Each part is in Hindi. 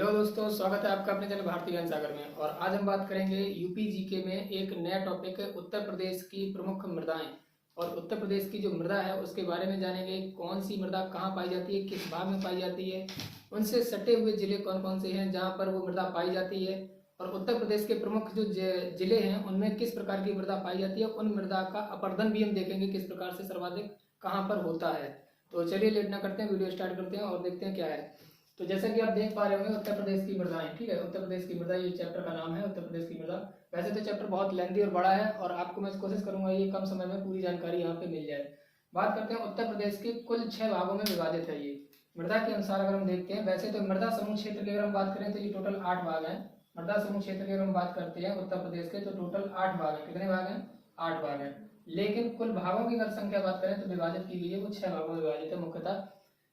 हेलो दोस्तों, स्वागत है आपका अपने चैनल भारतीय ज्ञान सागर में। और आज हम बात करेंगे यूपी जीके में एक नया टॉपिक है उत्तर प्रदेश की प्रमुख मृदाएं। और उत्तर प्रदेश की जो मृदा है उसके बारे में जानेंगे। कौन सी मृदा कहाँ पाई जाती है, किस भाग में पाई जाती है, उनसे सटे हुए जिले कौन कौन से हैं जहाँ पर वो मृदा पाई जाती है, और उत्तर प्रदेश के प्रमुख जो जिले हैं उनमें किस प्रकार की मृदा पाई जाती है। उन मृदा का अपर्दन भी हम देखेंगे किस प्रकार से सर्वाधिक कहाँ पर होता है। तो चलिए लेट ना करते हैं, वीडियो स्टार्ट करते हैं और देखते हैं क्या है। तो जैसा कि आप देख पा रहे होंगे उत्तर प्रदेश की मृदाएं, ठीक है, उत्तर प्रदेश की मृदा, ये चैप्टर का नाम है उत्तर प्रदेश की मृदा। वैसे तो चैप्टर बहुत लेंथी और बड़ा है और आपको मैं कोशिश करूंगा ये कम समय में पूरी जानकारी यहाँ पे मिल जाए। बात करते हैं उत्तर प्रदेश के कुल 6 भागों में विभाजित है ये मृदा के अनुसार। अगर हम देखते हैं वैसे तो मृदा समूह क्षेत्र की अगर हम बात करें तो ये टोटल 8 भाग है। मृदा समूह क्षेत्र की अगर हम बात करते हैं उत्तर प्रदेश के तो टोटल 8 भाग है। कितने भाग हैं? 8 भाग है। लेकिन कुल भागों की अगर संख्या बात करें तो विभाजित की गई है वो 6 भागों में विभाजित है मुख्यतः।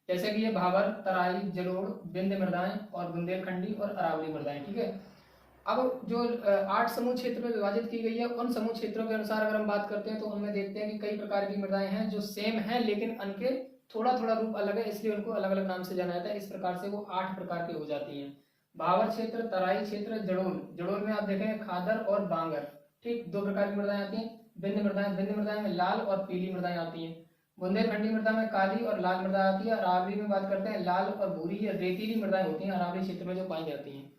जैसे कि ये भाबर, तराई, जलोढ़, विंध्य मृदाएं और बुंदेलखंडी और अरावली मृदाएं, ठीक है। अब जो 8 समूह क्षेत्र में विभाजित की गई है उन समूह क्षेत्रों के अनुसार अगर हम बात करते हैं तो उनमें देखते हैं कि कई प्रकार की मृदाएं हैं जो सेम है लेकिन उनके थोड़ा थोड़ा रूप अलग है, इसलिए उनको अलग अलग नाम से जाना जाता है। इस प्रकार से वो 8 प्रकार की हो जाती हैं। भावर क्षेत्र, तराई क्षेत्र, जलोढ़, जलोढ़ में आप देखेंगे खादर और बांगर, ठीक, 2 प्रकार की मृदाएं आती हैं। विंध्य मृदाएं में लाल और पीली मृदाएं आती हैं। बुंदेलखंडी मृदा में काली और लाल मृदा आती है। अरावली में बात करते हैं लाल और भूरी या रेतीली मृदाएं होती हैं अरावली क्षेत्र में जो पाई जाती हैं।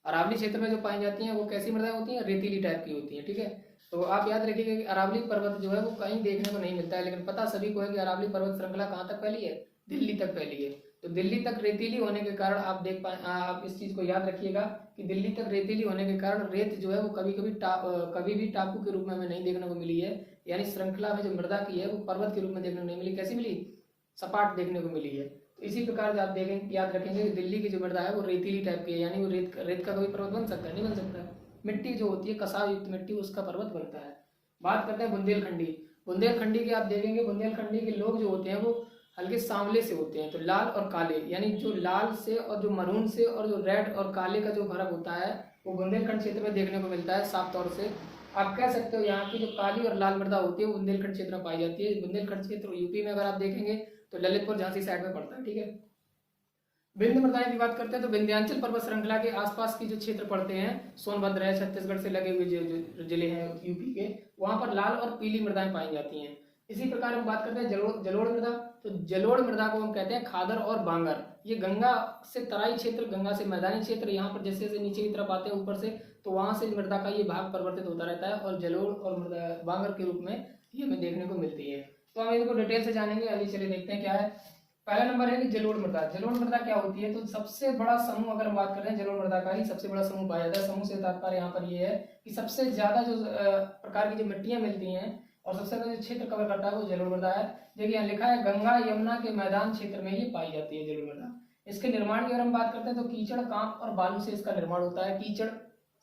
अरावली क्षेत्र में जो पाई जाती हैं वो कैसी मृदाएं होती हैं? रेतीली टाइप की होती हैं, ठीक है। तो आप याद रखिएगा कि अरावली पर्वत जो है वो कहीं देखने को नहीं मिलता है, लेकिन पता सभी को है कि अरावली पर्वत श्रृंखला कहाँ तक फैली है? दिल्ली तक फैली है। तो दिल्ली तक रेतीली होने के कारण आप देख पाए, आप इस चीज को याद रखिएगा कि दिल्ली तक रेतीली होने के कारण रेत जो है वो कभी भी टापू के रूप में हमें नहीं देखने को मिली है। यानी श्रृंखला में जो मृदा की है वो पर्वत के रूप में देखने को नहीं मिली। कैसी मिली? सपाट देखने को मिली है। तो इसी प्रकार से आप देखें, याद रखेंगे कि दिल्ली की जो मृदा है वो रेतीली टाइप की है। यानी वो रेत का कोई पर्वत बन सकता है? नहीं बन सकता। मिट्टी जो होती है कसाव युक्त मिट्टी, उसका पर्वत बनता है। बात करते हैं बुंदेलखंडी। बुंदेलखंडी के आप देखेंगे बुंदेलखंडी के लोग जो होते हैं वो हल्के सांवले से होते हैं। तो लाल और काले, यानी जो लाल से और जो मरून से और जो रेड और काले का जो फर्क होता है वो बुंदेलखंड क्षेत्र में देखने को मिलता है साफ तौर से। आप कह सकते हो यहाँ की जो काली और लाल मृदा होती है वो बुंदेलखंड क्षेत्र में पाई जाती है। बुंदेलखंड क्षेत्र यूपी में अगर आप देखेंगे तो ललितपुर झांसी साइड में पड़ता है, ठीक है। विंध्य मृदाएं की बात करते हैं तो विंध्यांचल पर्वत श्रृंखला के आसपास की जो क्षेत्र पड़ते हैं, सोनभद्र है, छत्तीसगढ़ से लगे हुए जो जिले हैं यूपी के, वहां पर लाल और पीली मृदाएं पाई जाती हैं। इसी प्रकार हम बात करते हैं जलोढ़ मृदा। तो जलोढ़ मृदा को हम कहते हैं खादर और बांगर। ये गंगा से तराई क्षेत्र, गंगा से मैदानी क्षेत्र, यहाँ पर जैसे जैसे नीचे की तरफ आते हैं ऊपर से, तो वहां से मृदा का ये भाग परिवर्तित होता रहता है और जलोढ़ और बांगर के रूप में ये हमें देखने को मिलती है। तो हम इनको डिटेल से जानेंगे। अभी चलिए देखते हैं क्या है। पहला नंबर है कि जलोढ़ मृदा। जलोढ़ मृदा क्या होती है? तो सबसे बड़ा समूह अगर हम बात करें जलोढ़ मृदा का ही सबसे बड़ा समूह पाया जाता है। समूह से तात्पर्य यहाँ पर ये है कि सबसे ज्यादा जो प्रकार की जो मिट्टियां मिलती हैं और सबसे ज्यादा जो क्षेत्र कवर करता है वो जलोढ़ मृदा है। देखिए यहाँ लिखा है गंगा यमुना के मैदान क्षेत्र में ये पाई जाती है जलोढ़ मृदा। इसके निर्माण की अगर हम बात करते हैं तो कीचड़, कांप और बालू से इसका निर्माण होता है। कीचड़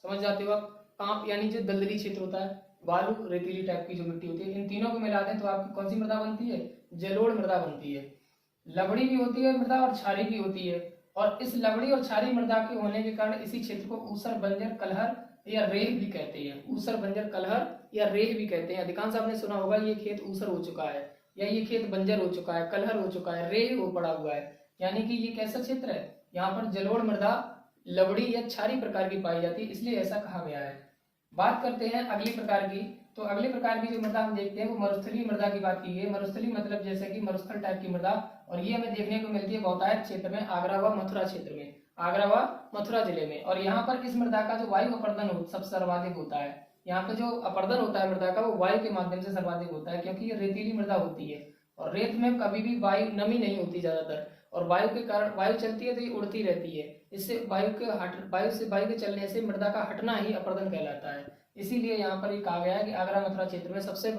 समझ जाते हो आप, कांप यानी जो दलदली क्षेत्र होता है, बालू रेतीली टाइप की जो मिट्टी होती है, इन तीनों को मिला दें तो आपकी कौन सी मृदा बनती है? जलोढ़ मृदा बनती है। लवड़ी भी होती है मृदा और क्षारी भी होती है। और इस लवड़ी और क्षारी मृदा के होने के कारण इसी क्षेत्र को ऊसर, बंजर, कलहर या रेह भी कहते हैं। ऊसर, बंजर, कलहर या रेह भी कहते हैं। अधिकांश आपने सुना होगा ये खेत ऊसर हो चुका है, या ये खेत बंजर हो चुका है, कलहर हो चुका है, रेह हो पड़ा हुआ है। यानी कि ये कैसा क्षेत्र है? यहाँ पर जलोढ़ मृदा लवड़ी या क्षारी प्रकार की पाई जाती है, इसलिए ऐसा कहा गया है। बात करते हैं अगली प्रकार की। तो अगली प्रकार की जो मृदा हम देखते हैं वो मरुस्थलीय मृदा की बात की गई है। मरुस्थलीय मतलब जैसे कि मरुस्थल टाइप की मृदा, और ये हमें देखने को मिलती है बहुतायत क्षेत्र में, आगरा व मथुरा क्षेत्र में, आगरा व मथुरा जिले में। और यहाँ पर इस मृदा का जो वायु अपर्दन सबसे सर्वाधिक होता है। यहाँ पे जो अपर्दन होता है मृदा का वो वायु के माध्यम से सर्वाधिक होता है, क्योंकि ये रेतीली मृदा होती है और रेत में कभी भी वायु नमी नहीं होती ज्यादातर, और वायु के कारण वायु चलती है तो ये उड़ती रहती है। इससे वायु के चलने से मृदा का हटना ही अपर्दन कहलाता है। इसीलिए यहाँ पर ये कहा गया है कि आगरा मथुरा क्षेत्र में सबसे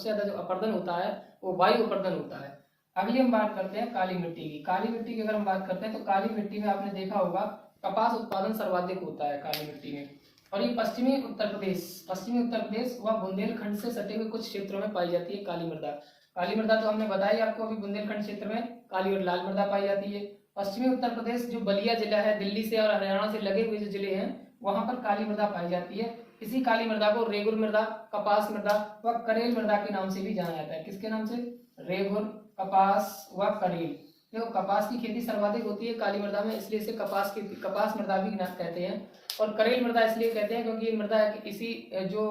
ज्यादा जो अपर्दन होता है वो वायु अपर्दन होता है। अगली हम बात करते हैं काली मिट्टी की। काली मिट्टी की अगर हम बात करते हैं तो काली मिट्टी में आपने देखा होगा कपास उत्पादन सर्वाधिक होता है काली मिट्टी में। और ये पश्चिमी उत्तर प्रदेश व बुंदेलखंड से सटे हुए कुछ क्षेत्रों में पाई जाती है काली मृदा। काली मृदा तो हमने बताया आपको अभी, बुंदेलखंड क्षेत्र में काली और लाल मृदा पाई जाती है। पश्चिमी उत्तर प्रदेश जो बलिया जिला है, दिल्ली से और हरियाणा से लगे हुए जो जिले हैं वहां पर काली मृदा पाई जाती है। इसी काली मृदा को रेगुर मृदा, कपास मृदा व करेल मृदा के नाम से भी जाना जाता है। किसके नाम से? रेगुर, कपास व करेल, देखो कपास की खेती सर्वाधिक होती है काली मृदा में, इसलिए इसे कपास मृदा भी कहते हैं। और करेल मृदा इसलिए कहते हैं क्योंकि ये मृदा इसी जो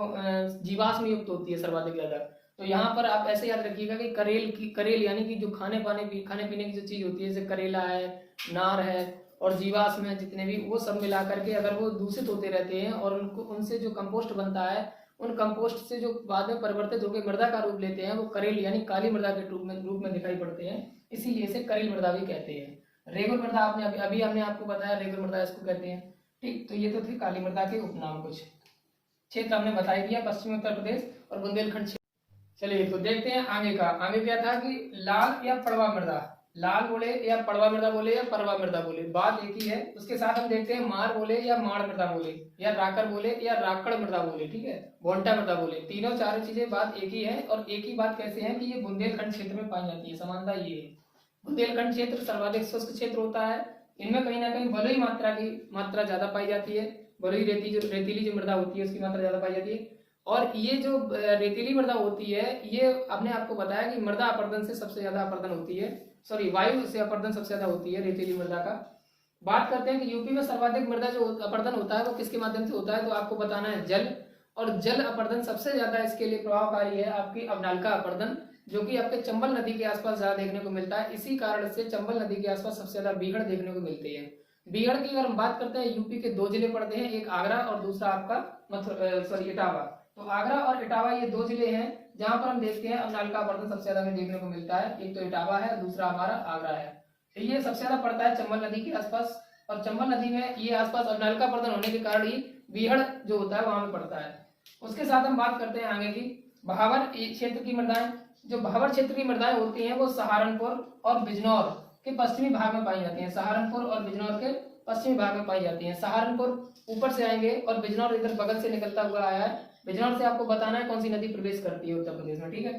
जीवाश्म युक्त होती है सर्वाधिक ज्यादा। तो यहाँ पर आप ऐसे याद रखिएगा कि करेल यानी कि जो खाने पीने की जो चीज होती है, जैसे करेला है, नार है और जीवाश्म है, जितने भी वो सब मिला करके अगर वो दूषित होते रहते हैं और उनसे जो कंपोस्ट बनता है, उन कंपोस्ट से जो बाद में परिवर्तित होकर मृदा का रूप लेते हैं, वो करेल यानी काली मृदा के रूप में दिखाई पड़ते हैं, इसीलिए इसे करेल मृदा भी कहते हैं। रेगुल मृदा आपने अभी हमने आपको बताया, रेगुल मृदा इसको कहते हैं। ठीक, तो ये तो थे काली मृदा के उपनाम। कुछ क्षेत्र हमने बता दिया, पश्चिमी उत्तर प्रदेश और बुंदेलखंड क्षेत्र। चलिए तो देखते हैं आगे क्या था कि लाल या पड़वा मृदा, लाल बोले या पड़वा मृदा बोले या परवा मृदा बोले, बात एक ही है। उसके साथ हम देखते हैं मार बोले या माड़ मृदा बोले या राकर बोले या राकड़ मृदा बोले, ठीक है, भोंटा मृदा बोले, तीनों चारों चीजें बात एक ही है। और एक ही बात कैसे है कि ये बुंदेलखंड क्षेत्र में पाई जाती है। समानता ये है, बुंदेलखंड क्षेत्र सर्वाधिक शुष्क क्षेत्र होता है। इनमें कहीं ना कहीं बलुई मात्रा ज्यादा पाई जाती है, बलुई रेतीली जो मृदा होती है उसकी मात्रा ज्यादा पाई जाती है। और ये जो रेतीली मृदा होती है, ये आपने आपको बताया कि मृदा अपरदन से सबसे ज्यादा अपरदन होती है, सॉरी वायु से अपरदन सबसे ज्यादा होती है रेतीली मृदा का। बात करते हैं कि यूपी में सर्वाधिक मृदा जो अपरदन होता है वो किसके माध्यम से होता है, तो आपको बताना है जल। और जल अपरदन सबसे ज्यादा इसके लिए प्रभावकारी है आपकी अवनालिका अपरदन, जो कि आपके चंबल नदी के आसपास ज्यादा देखने को मिलता है। इसी कारण से चंबल नदी के आसपास सबसे ज्यादा बीहड़ देखने को मिलती है। बीहड़ की अगर हम बात करते हैं, यूपी के दो जिले पड़ते हैं, एक आगरा और दूसरा आपका इटावा। तो आगरा और इटावा ये दो जिले हैं जहां पर हम देखते हैं अवनालिका अपरदन सबसे ज्यादा हमें देखने को मिलता है। एक तो इटावा है, दूसरा हमारा आगरा है। तो ये सबसे ज्यादा पड़ता है चंबल नदी के आसपास, और चंबल नदी में ये आसपास अवनालिका अपरदन होने के कारण ही बीहड़ जो होता है वहां पे पड़ता है। उसके साथ हम बात करते हैं आगे की भावर क्षेत्र की मृदाएं। जो भावर क्षेत्र की मृदाएं होती हैं वो सहारनपुर और बिजनौर के पश्चिमी भाग में पाई जाती हैं। सहारनपुर और बिजनौर के पश्चिमी भाग में पाई जाती हैं। सहारनपुर ऊपर से आएंगे और बिजनौर इधर बगल से निकलता हुआ आया है। बिजनौर से आपको बताना है कौन सी नदी प्रवेश करती है उत्तर प्रदेश में, ठीक है।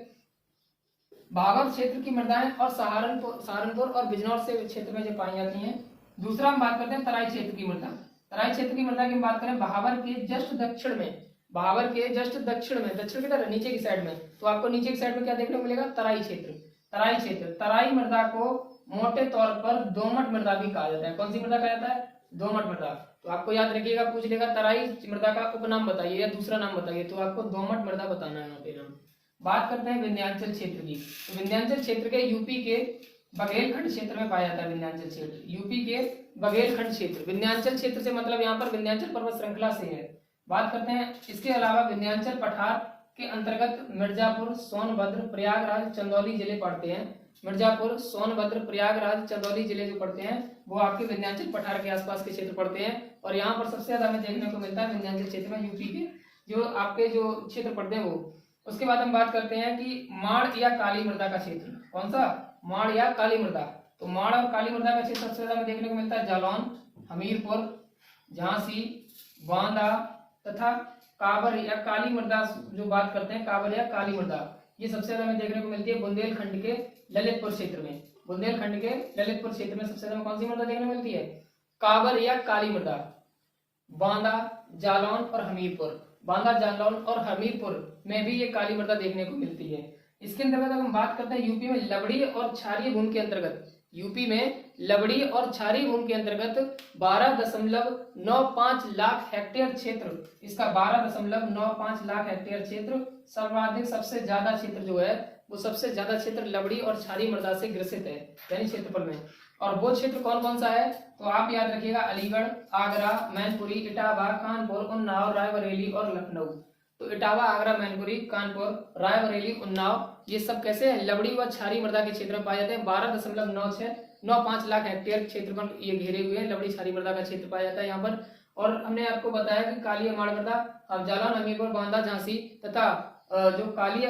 भावर क्षेत्र की मृदाएं और सहारनपुर और बिजनौर से क्षेत्र में जो पाई जाती हैं। दूसरा हम बात करते हैं तराई क्षेत्र की मृदा। तराई क्षेत्र की मृदा की बात करें भावर के जस्ट दक्षिण में, भावर के जस्ट दक्षिण में, दक्षिण की तरह नीचे की साइड में, तो आपको नीचे की साइड में क्या देखने को मिलेगा, तराई क्षेत्र। तराई मृदा को मोटे तौर पर दोमट मृदा भी कहा जाता है। कौन सी मृदा कहा जाता है, दोमट मृदा। तो आपको याद रखिएगा, पूछ लेगा तराई मृदा का उपनाम बताइए या दूसरा नाम बताइए, तो आपको दोमट मृदा बताना है यहाँ पे नाम। बात करते हैं विंध्याचल क्षेत्र की। तो विंध्याचल क्षेत्र के यूपी के बघेलखंड क्षेत्र में पाया जाता है। विंध्याचल क्षेत्र यूपी के बघेलखंड क्षेत्र, विंध्याचल क्षेत्र से मतलब यहाँ पर विंध्याचल पर्वत श्रृंखला से है। बात करते हैं इसके अलावा विंध्याचल पठार के अंतर्गत मिर्जापुर, सोनभद्र, प्रयागराज, चंदौली जिले पड़ते हैं। मिर्जापुर, सोनभद्र, प्रयागराज, चंदौली जिले जो पड़ते हैं वो आपके विंध्याचल पठार के आसपास के क्षेत्र पड़ते हैं। और यहाँ पर सबसे ज्यादा हमें देखने को मिलता है विंध्याचल क्षेत्र में, यूपी के जो आपके जो क्षेत्र पड़ते हैं वो। उसके बाद हम बात करते हैं कि माड़ या काली मृदा का क्षेत्र। कौन सा, माड़ या काली मृदा। तो माड़ और काली मृदा का क्षेत्र सबसे ज्यादा देखने को मिलता है जालौन, हमीरपुर, झांसी, बांदा तथा काबर या काली मृदा। जो बात करते हैं काबर या काली मृदा, ये सबसे ज्यादा हमें देखने को मिलती है बुंदेलखंड के ललितपुर क्षेत्र में। बुंदेलखंड के ललितपुर क्षेत्र में सबसे ज्यादा कौन सी मृदा देखने को मिलती है, काबर या काली मृदा। बांदा, जालौन और हमीरपुर, बांदा, जालौन और हमीरपुर में भी ये काली मृदा देखने को मिलती है। इसके अंतर्गत हम बात करते हैं यूपी में लवड़ी और क्षारीय भूमि के अंतर्गत, यूपी में लवड़ी और क्षारीय भूमि के अंतर्गत 12.95 लाख हेक्टेयर क्षेत्र, इसका 12.95 लाख हेक्टेयर क्षेत्र सर्वाधिक सबसे ज्यादा क्षेत्र जो है वो सबसे ज्यादा क्षेत्र लवड़ी और क्षारीय मृदा से ग्रसित है यानी क्षेत्रफल में। और वो क्षेत्र कौन कौन सा है, तो आप याद रखिएगा अलीगढ़, आगरा, मैनपुरी, इटावा, कानपुर, उन्नाव, रायबरेली और लखनऊ। तो इटावा, आगरा, मैनपुरी, कानपुर, रायबरेली, उन्नाव ये सब कैसे है, लवड़ी व क्षारीय मृदा के क्षेत्र में पाए जाते हैं। 12.95 लाख हेक्टेयर क्षेत्रफल ये घेरे हुए हैं, लवड़ी क्षारीय मृदा का क्षेत्र पाया जाता है यहाँ पर। और हमने आपको बताया कि काली माड़ मृदा जालौन, हमीरपुर, बांदा, झांसी तथा जो काली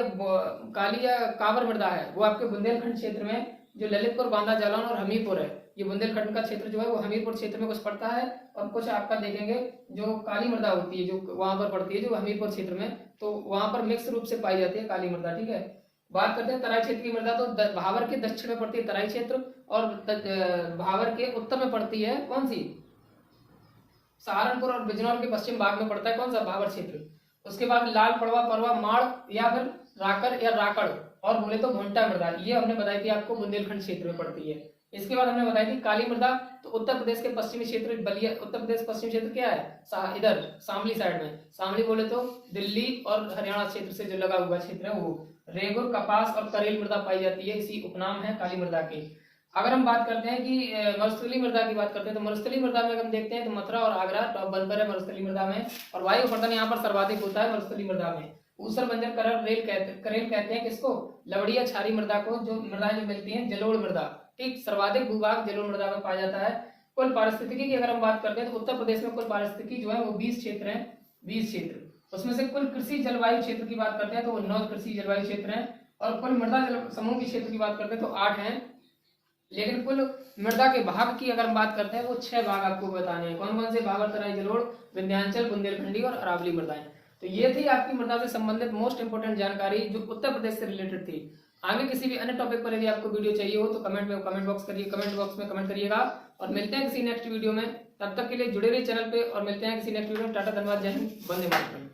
या काबर मृदा है वो आपके बुंदेलखंड क्षेत्र में, जो ललितपुर, बांदा, जालौन और हमीरपुर है, ये बुंदेलखंड का क्षेत्र जो है वो हमीरपुर क्षेत्र में कुछ पड़ता है। और कुछ आपका देखेंगे जो काली मृदा होती है जो वहां पर पड़ती है, जो हमीरपुर क्षेत्र में, तो वहां पर मिक्स रूप से पाई जाती है काली मृदा, ठीक है। बात करते हैं तराई क्षेत्र की मृदा। तो भावर के दक्षिण में पड़ती है तराई क्षेत्र और भावर के उत्तर में पड़ती है कौन सी, सहारनपुर और बिजनौर के पश्चिम भाग में पड़ता है कौन सा, भावर क्षेत्र। उसके बाद लाल, पड़वा, परवा, माड़ या फिर राकर या राकड़ और बोले तो भोंटा मृदा, ये हमने बताई थी आपको बुंदेलखंड क्षेत्र में पड़ती है। इसके बाद हमने बताई थी काली मृदा, तो उत्तर प्रदेश के पश्चिमी क्षेत्र बलिया, उत्तर प्रदेश पश्चिमी क्षेत्र क्या है, इधर शामली साइड में, शामली बोले तो दिल्ली और हरियाणा क्षेत्र से जो लगा हुआ क्षेत्र है वो रेगुर, कपास और करेल मृदा पाई जाती है, इसी उपनाम है काली मृदा के। अगर हम बात करते हैं कि मरुस्थलीय मृदा की बात करते हैं, तो मरुस्थलीय मृदा में हम देखते हैं तो मथुरा और आगरा टॉप 1 पर है मरुस्थलीय मृदा में, और वायु अपरदन यहाँ पर सर्वाधिक होता है मरुस्थलीय मृदा में। ऊसर बंजर करेल कहते हैं किसको, लवड़िया क्षारीय मृदा को, जो मृदाएं जो मिलती हैं जलोढ़ मृदा, ठीक, सर्वाधिक भूभाग जलोढ़ मृदा में पाया जाता है। कुल पारिस्थितिकी की अगर हम बात करते हैं तो उत्तर प्रदेश में कुल पारिस्थितिकी जो है वो 20 क्षेत्र है, 20 क्षेत्र, उसमें से कुल कृषि जलवायु क्षेत्र की बात करते हैं तो वो 9 कृषि जलवायु क्षेत्र हैं, और कुल मृदा जल समूह के क्षेत्र की बात करते हैं तो 8 हैं। लेकिन कुल मृदा के भाग की अगर हम बात करते हैं वो 6 भाग आपको बताने हैं। कौन कौन से भाग, तराई जलोढ़, विंध्याचल, बुंदेलखंडी और अरावली मृदाएं। तो ये थी आपकी मृदा से संबंधित मोस्ट इंपोर्टेंट जानकारी जो उत्तर प्रदेश से रिलेटेड थी। आगे किसी भी अन्य टॉपिक पर यदि आपको वीडियो चाहिए हो तो कमेंट बॉक्स में कमेंट करिएगा, और मिलते हैं किसी नेक्स्ट वीडियो में। तब तक के लिए जुड़े रहिए चैनल पे, और मिलते हैं किसी नेक्स्ट वीडियो में। टाटा, धन्यवाद, जय हिंद, वंदे मातरम।